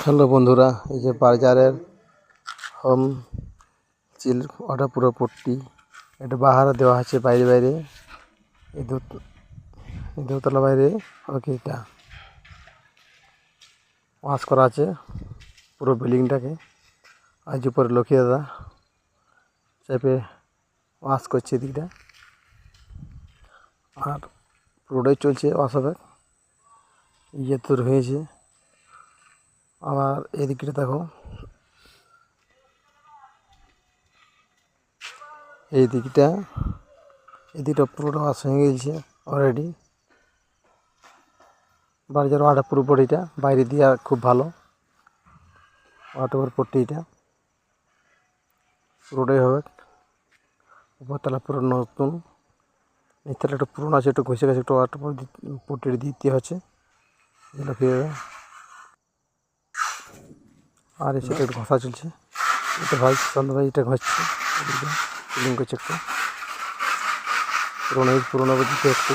Hello বন্ধুরা, এই যে বার্জারের হোম চিল ওটা পুরো পট্টি এটা বাহারে দেওয়া আছে বাইরে বাইরে এই দোতলা বাইরে। ওকে, এটা ওয়াশ করা আছে পুরো বিল্ডিংটাকে। আজ উপরে লক্ষ্মী দাদা চেপে ওয়াশ করছে এদিকটা, আর পুরোটাই চলছে ওয়াশ হবে। ইয়ে তোর হয়েছে। আবার এদিকটা দেখো, এদিকটা পুরোটা ওয়াশ হয়ে গেছে অলরেডি। বার্জার ওয়াটার পুরো পট্টিটা বাইরে দিয়ে খুব ভালো ওয়াটার পট্টিটা পুরোটাই হবে। উপরতলা পুরো নতুন, নিচতলা একটু পুরোনো আছে, একটু ঘষে ঘষে একটু ওয়াটার পট্টি দিতে হচ্ছে। আর এসে একটু ঘষা চলছে, এটা ভাই চন্দ্র ভাই এটা ঘষছে, ক্লিন করছে একটু পুরোনো বুঝতে একটু।